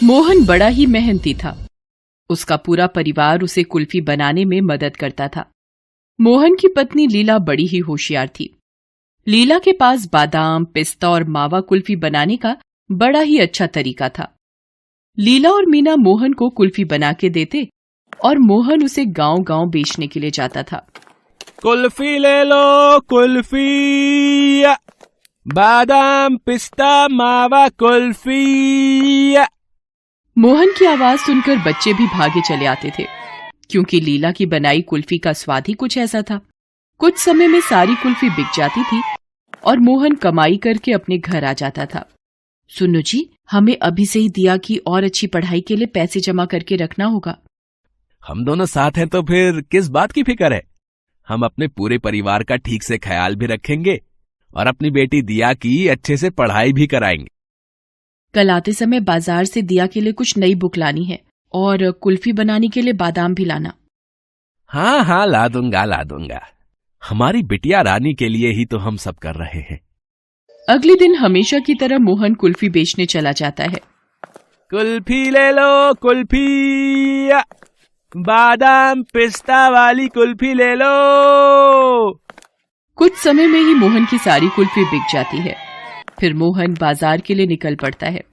मोहन बड़ा ही मेहनती था। उसका पूरा परिवार उसे कुल्फी बनाने में मदद करता था। मोहन की पत्नी लीला बड़ी ही होशियार थी। लीला के पास बादाम, पिस्ता और मावा कुल्फी बनाने का बड़ा ही अच्छा तरीका था। लीला और मीना मोहन को कुल्फी बना के देते और मोहन उसे गांव-गांव बेचने के लिए जाता था। कुल्फी ले लो कुल्फी, बादाम पिस्ता मावा कुल्फी। मोहन की आवाज सुनकर बच्चे भी भागे चले आते थे, क्योंकि लीला की बनाई कुल्फी का स्वाद ही कुछ ऐसा था। कुछ समय में सारी कुल्फी बिक जाती थी और मोहन कमाई करके अपने घर आ जाता था। सुनो जी, हमें अभी से ही दिया की और अच्छी पढ़ाई के लिए पैसे जमा करके रखना होगा। हम दोनों साथ हैं तो फिर किस बात की फिक्र है। हम अपने पूरे परिवार का ठीक से ख्याल भी रखेंगे और अपनी बेटी दिया की अच्छे से पढ़ाई भी कराएंगे। कल आते समय बाजार से दिया के लिए कुछ नई बुक लानी है और कुल्फी बनाने के लिए बादाम भी लाना। हाँ, ला दूंगा। हमारी बिटिया रानी के लिए ही तो हम सब कर रहे हैं। अगले दिन हमेशा की तरह मोहन कुल्फी बेचने चला जाता है। कुल्फी ले लो कुल्फी, बादाम पिस्ता वाली कुल्फी ले लो। कुछ समय में ही मोहन की सारी कुल्फी बिक जाती है। फिर मोहन बाजार के लिए निकल पड़ता है।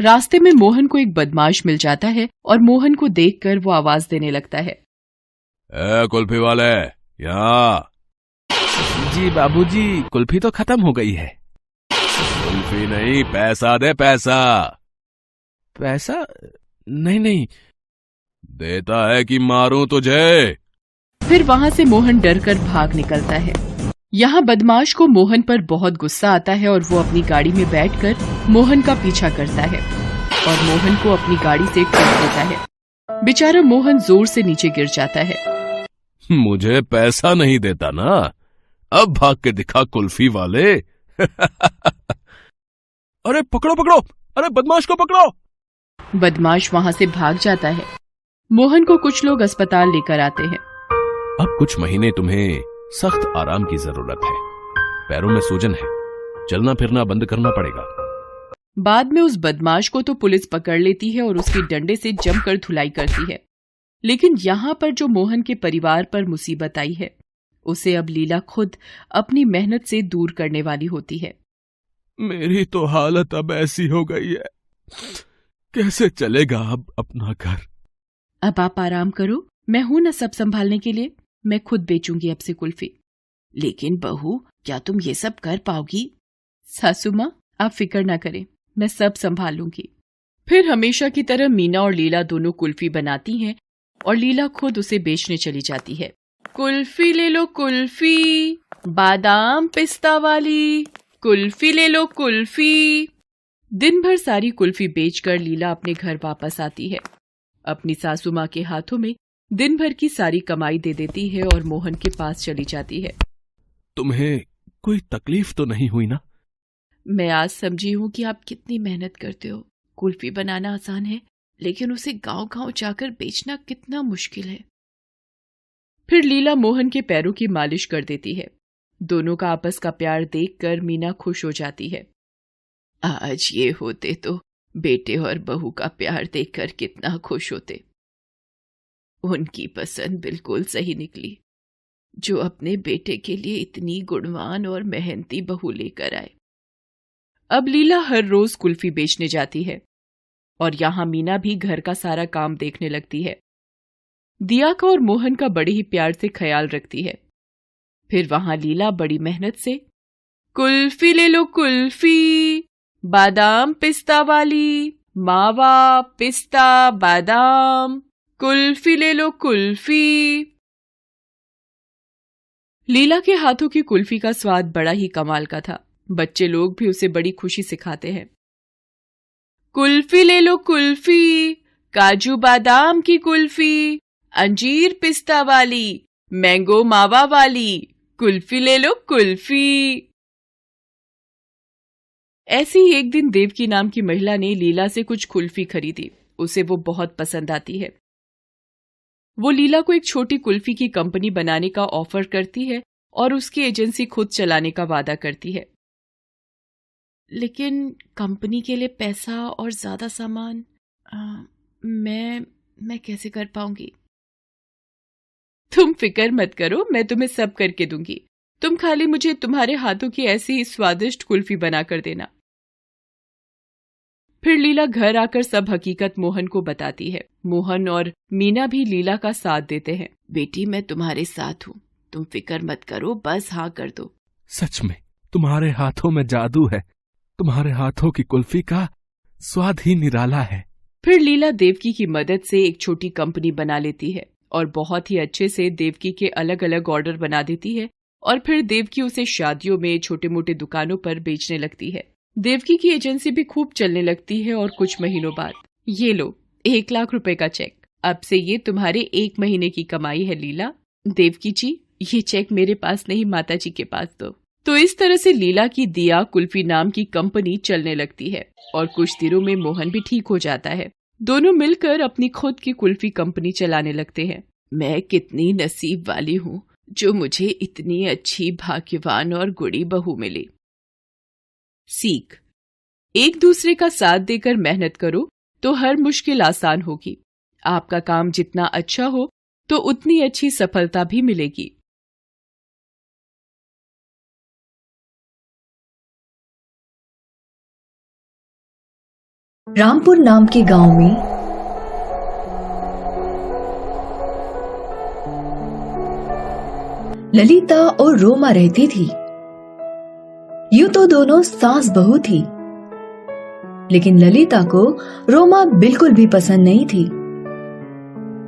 रास्ते में मोहन को एक बदमाश मिल जाता है और मोहन को देखकर वो आवाज देने लगता है। कुल्फी वाले, यहाँ। जी बाबूजी, कुल्फी तो खत्म हो गई है। कुल्फी नहीं, पैसा दे पैसा। पैसा? नहीं। देता है कि मारूं तुझे? फिर वहां से मोहन डर कर भाग निकलता है। यहाँ बदमाश को मोहन पर बहुत गुस्सा आता है और वो अपनी गाड़ी में बैठकर मोहन का पीछा करता है और मोहन को अपनी गाड़ी से ठोक देता है। बेचारा मोहन जोर से नीचे गिर जाता है। मुझे पैसा नहीं देता ना, अब भाग के दिखा कुल्फी वाले। अरे पकड़ो, अरे बदमाश को पकड़ो। बदमाश वहां से भाग जाता है। मोहन को कुछ लोग अस्पताल लेकर आते हैं। अब कुछ महीने तुम्हें सख्त आराम की जरूरत है। पैरों में सूजन है, चलना फिरना बंद करना पड़ेगा। बाद में उस बदमाश को तो पुलिस पकड़ लेती है और उसकी डंडे से जमकर धुलाई करती है। लेकिन यहाँ पर जो मोहन के परिवार पर मुसीबत आई है, उसे अब लीला खुद अपनी मेहनत से दूर करने वाली होती है। मेरी तो हालत अब ऐसी हो गई है, कैसे चलेगा अब अपना घर। अब आप आराम करो, मैं हूं ना सब संभालने के लिए। मैं खुद बेचूंगी अब से कुल्फी। लेकिन बहू, क्या तुम ये सब कर पाओगी? सासू माँ, आप फिक्र ना करें, मैं सब संभाल लूंगी। फिर हमेशा की तरह मीना और लीला दोनों कुल्फी बनाती हैं और लीला खुद उसे बेचने चली जाती है। कुल्फी ले लो कुल्फी, बादाम पिस्ता वाली कुल्फी ले लो कुल्फी। दिन भर सारी कुल्फी बेचकर लीला अपने घर वापस आती है। अपनी सासू माँ के हाथों में दिन भर की सारी कमाई दे देती है और मोहन के पास चली जाती है। तुम्हें कोई तकलीफ तो नहीं हुई ना? मैं आज समझी हूँ कि आप कितनी मेहनत करते हो। कुल्फी बनाना आसान है, लेकिन उसे गांव-गांव जाकर बेचना कितना मुश्किल है। फिर लीला मोहन के पैरों की मालिश कर देती है। दोनों का आपस का प्यार देखकर मीना खुश हो जाती है। आज ये होते तो बेटे और बहू का प्यार देखकर कितना खुश होते। उनकी पसंद बिल्कुल सही निकली, जो अपने बेटे के लिए इतनी गुणवान और मेहनती बहू लेकर आए। अब लीला हर रोज कुल्फी बेचने जाती है और यहाँ मीना भी घर का सारा काम देखने लगती है। दिया का और मोहन का बड़े ही प्यार से ख्याल रखती है। फिर वहां लीला बड़ी मेहनत से कुल्फी ले लो कुल्फी, बादाम पिस्ता वाली, मावा पिस्ता बादाम कुल्फी ले लो कुल्फी। लीला के हाथों की कुल्फी का स्वाद बड़ा ही कमाल का था। बच्चे लोग भी उसे बड़ी खुशी से खाते हैं। कुल्फी ले लो कुल्फी, काजू बादाम की कुल्फी, अंजीर पिस्ता वाली, मैंगो मावा वाली कुल्फी ले लो कुल्फी। ऐसे ही एक दिन देवकी नाम की महिला ने लीला से कुछ कुल्फी खरीदी। उसे वो बहुत पसंद आती है। वो लीला को एक छोटी कुल्फी की कंपनी बनाने का ऑफर करती है और उसकी एजेंसी खुद चलाने का वादा करती है। लेकिन कंपनी के लिए पैसा और ज्यादा सामान मैं कैसे कर पाऊंगी? तुम फिक्र मत करो, मैं तुम्हें सब करके दूंगी। तुम खाली मुझे तुम्हारे हाथों की ऐसी स्वादिष्ट कुल्फी बना कर देना। फिर लीला घर आकर सब हकीकत मोहन को बताती है। मोहन और मीना भी लीला का साथ देते हैं। बेटी, मैं तुम्हारे साथ हूँ, तुम फिक्र मत करो, बस हाँ कर दो। सच में तुम्हारे हाथों में जादू है, तुम्हारे हाथों की कुल्फी का स्वाद ही निराला है। फिर लीला देवकी की मदद से एक छोटी कंपनी बना लेती है और बहुत ही अच्छे से देवकी के अलग अलग ऑर्डर बना देती है और फिर देवकी उसे शादियों में, छोटे मोटे दुकानों पर बेचने लगती है। देवकी की एजेंसी भी खूब चलने लगती है और कुछ महीनों बाद ये लो 1 लाख रुपए का चेक। अब से ये तुम्हारे 1 महीने की कमाई है लीला। देवकी जी, ये चेक मेरे पास नहीं, माता जी के पास दो। तो इस तरह से लीला की दिया कुल्फी नाम की कंपनी चलने लगती है और कुछ दिनों में मोहन भी ठीक हो जाता है। दोनों मिलकर अपनी खुद की कुल्फी कंपनी चलाने लगते हैं। मैं कितनी नसीब वाली हूँ जो मुझे इतनी अच्छी, भाग्यवान और गुड़ी बहू मिली। सीख, एक दूसरे का साथ देकर मेहनत करो तो हर मुश्किल आसान होगी। आपका काम जितना अच्छा हो तो उतनी अच्छी सफलता भी मिलेगी। रामपुर नाम के गांव में ललिता और रोमा रहती थी। यूं तो दोनों सास बहू थी, लेकिन ललिता को रोमा बिल्कुल भी पसंद नहीं थी।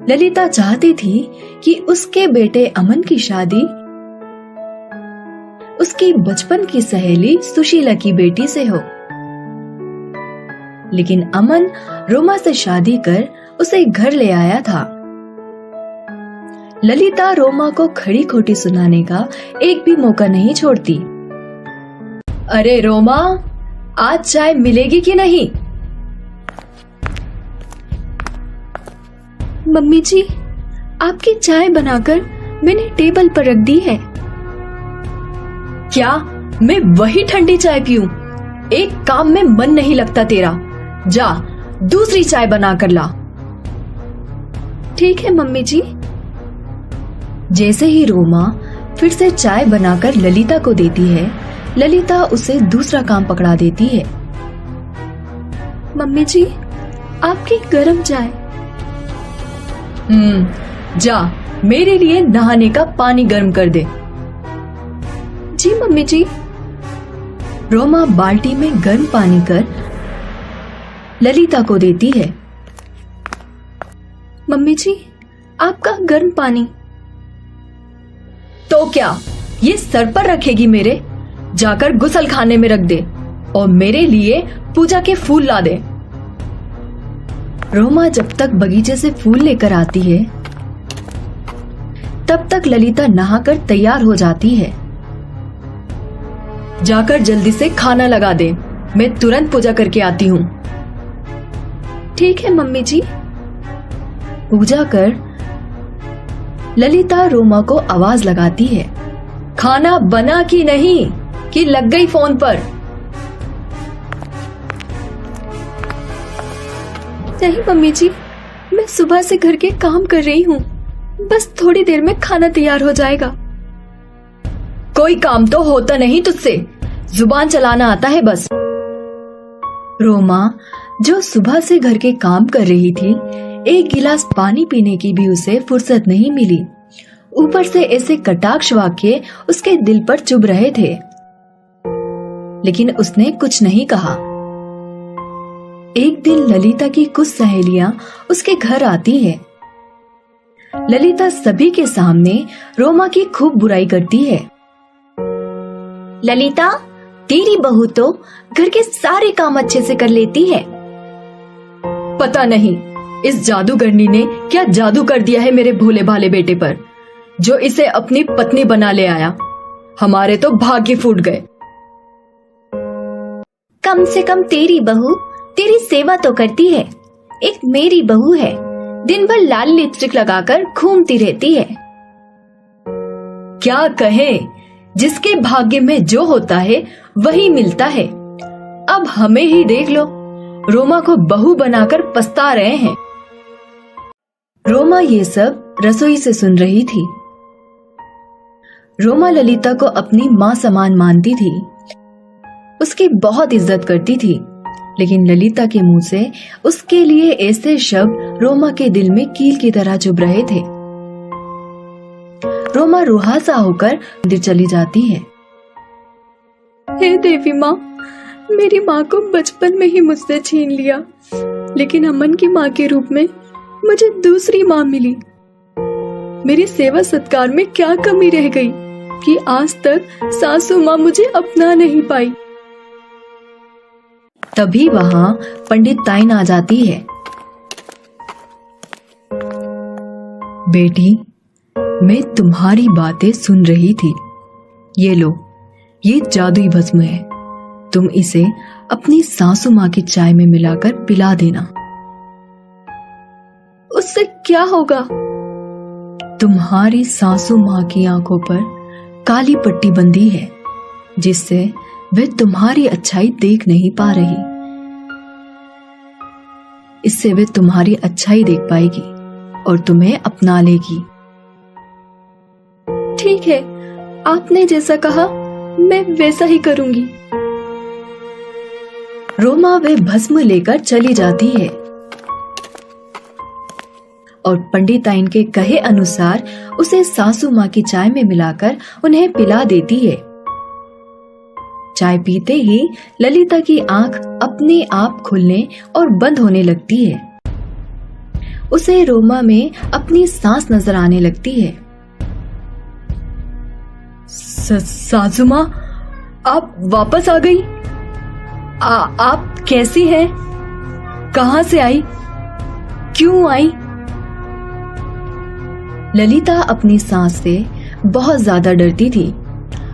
ललिता चाहती थी कि उसके बेटे अमन की शादी उसकी बचपन की सहेली सुशीला की बेटी से हो, लेकिन अमन रोमा से शादी कर उसे घर ले आया था। ललिता रोमा को खड़ी खोटी सुनाने का एक भी मौका नहीं छोड़ती। अरे रोमा, आज चाय मिलेगी कि नहीं? मम्मी जी, आपकी चाय बनाकर मैंने टेबल पर रख दी है। क्या मैं वही ठंडी चाय पीऊं? एक काम में मन नहीं लगता तेरा। जा, दूसरी चाय बना कर ला। ठीक है मम्मी जी। जैसे ही रोमा फिर से चाय बनाकर ललिता को देती है, ललिता उसे दूसरा काम पकड़ा देती है। मम्मी जी, आपकी गरम चाय। जा, मेरे लिए नहाने का पानी गर्म कर दे। जी मम्मी जी। रोमा बाल्टी में गर्म पानी कर ललिता को देती है। मम्मी जी, आपका गर्म पानी। तो क्या ये सर पर रखेगी मेरे? जाकर गुसल खाने में रख दे और मेरे लिए पूजा के फूल ला दे। रोमा जब तक बगीचे से फूल लेकर आती है, तब तक ललिता नहाकर तैयार हो जाती है। जाकर जल्दी से खाना लगा दे, मैं तुरंत पूजा करके आती हूँ। ठीक है मम्मी जी। पूजा कर ललिता रोमा को आवाज लगाती है, खाना बना कि नहीं, कि लग गई फोन पर? नहीं मम्मी जी, मैं सुबह से घर के काम कर रही हूँ, बस थोड़ी देर में खाना तैयार हो जाएगा। कोई काम तो होता नहीं तुझसे, जुबान चलाना आता है बस। रोमा, जो सुबह से घर के काम कर रही थी, एक गिलास पानी पीने की भी उसे फुर्सत नहीं मिली। ऊपर से ऐसे कटाक्ष वाक्य उसके दिल पर चुभ रहे थे, लेकिन उसने कुछ नहीं कहा। एक दिन ललिता की कुछ सहेलियां उसके घर आती है। ललिता सभी के सामने रोमा की खूब बुराई करती है। ललिता, तेरी बहू तो घर के सारे काम अच्छे से कर लेती है। पता नहीं इस जादूगरनी ने क्या जादू कर दिया है मेरे भोले भाले बेटे पर, जो इसे अपनी पत्नी बना ले आया। हमारे तो भाग्य फूट गए। कम से कम तेरी बहू तेरी सेवा तो करती है। एक मेरी बहू है, दिन भर लाल लिपस्टिक लगाकर घूमती रहती है। क्या कहे, जिसके भाग्य में जो होता है वही मिलता है। अब हमें ही देख लो, रोमा को बहू बनाकर पछता रहे हैं। रोमा ये सब रसोई से सुन रही थी। रोमा ललिता को अपनी मां समान मानती थी, उसकी बहुत इज्जत करती थी, लेकिन ललिता के मुंह से उसके लिए ऐसे शब्द रोमा के दिल में कील की तरह चुभ रहे थे। रोमा रुहासा होकर मंदिर चली जाती है। हे देवी माँ, मेरी माँ को बचपन में ही मुझसे छीन लिया, लेकिन अमन की माँ के रूप में मुझे दूसरी माँ मिली। मेरी सेवा सत्कार में क्या कमी रह गई कि आज तक सासू माँ मुझे अपना नहीं पाई। तभी वहां पंडित ताइन आ जाती है। बेटी, मैं तुम्हारी बातें सुन रही थी। ये लो, ये जादुई भस्म है। तुम इसे अपनी सासू माँ की चाय में मिलाकर पिला देना। उससे क्या होगा? तुम्हारी सासू माँ की आंखों पर काली पट्टी बंधी है, जिससे वे तुम्हारी अच्छाई देख नहीं पा रही। इससे वे तुम्हारी अच्छाई देख पाएगी और तुम्हें अपना लेगी। ठीक है, आपने जैसा कहा मैं वैसा ही करूंगी। रोमा वे भस्म लेकर चली जाती है और पंडिताइन के कहे अनुसार उसे सासू माँ की चाय में मिलाकर उन्हें पिला देती है। चाय पीते ही ललिता की आंख अपने आप खुलने और बंद होने लगती है। उसे रोमा में अपनी सांस नजर आने लगती है। सासू माँ, आप वापस आ गई? आप कैसी हैं? कहां से आई? क्यों आई? ललिता अपनी सांस से बहुत ज्यादा डरती थी।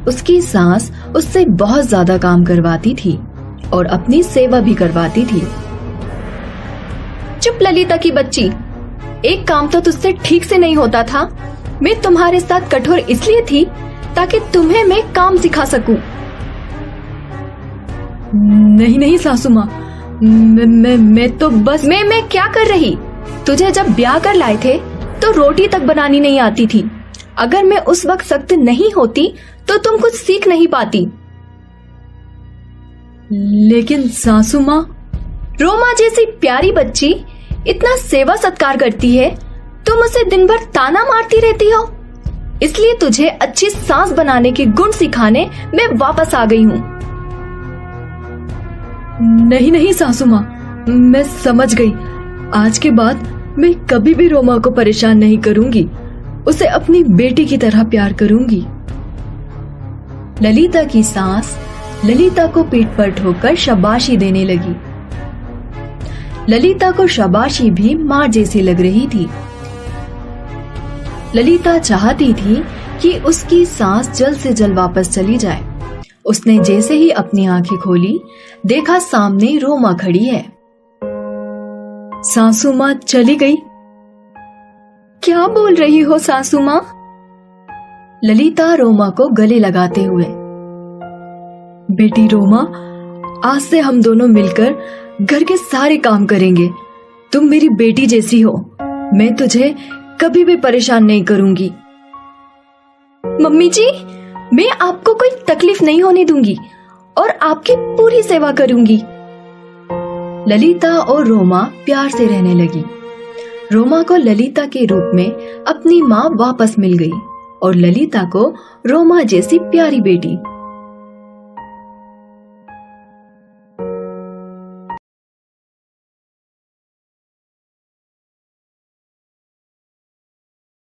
उसकी सांस उससे बहुत ज्यादा काम करवाती थी और अपनी सेवा भी करवाती थी। चुप ललिता की बच्ची, एक काम तो तुझसे ठीक से नहीं होता था। मैं तुम्हारे साथ कठोर इसलिए थी ताकि तुम्हें मैं काम सिखा सकूं। नहीं नहीं सासू माँ, मैं तो बस मैं क्या कर रही? तुझे जब ब्याह कर लाए थे तो रोटी तक बनानी नहीं आती थी। अगर मैं उस वक्त सख्त नहीं होती तो तुम कुछ सीख नहीं पाती। लेकिन सासू माँ, रोमा जैसी प्यारी बच्ची इतना सेवा सत्कार करती है, तुम उसे दिन भर ताना मारती रहती हो। इसलिए तुझे अच्छी सांस बनाने के गुण सिखाने मैं वापस आ गई हूँ। नहीं नहीं सासू माँ, मैं समझ गई। आज के बाद मैं कभी भी रोमा को परेशान नहीं करूंगी। उसे अपनी बेटी की तरह प्यार करूंगी। ललिता की सास ललिता को पीठ पर ठोकर शाबाशी देने लगी। ललिता को शाबाशी भी मां जैसी लग रही थी। ललिता चाहती थी कि उसकी सांस जल्द से जल्द वापस चली जाए। उसने जैसे ही अपनी आंखें खोली, देखा सामने रोमा खड़ी है। सासू माँ चली गई? क्या बोल रही हो सासू माँ? ललिता रोमा को गले लगाते हुए। बेटी रोमा, आज से हम दोनों मिलकर घर के सारे काम करेंगे। तुम मेरी बेटी जैसी हो। मैं तुझे कभी भी परेशान नहीं करूंगी। मम्मी जी, मैं आपको कोई तकलीफ नहीं होने दूंगी और आपकी पूरी सेवा करूंगी। ललिता और रोमा प्यार से रहने लगी। रोमा को ललिता के रूप में अपनी माँ वापस मिल गई और ललिता को रोमा जैसी प्यारी बेटी।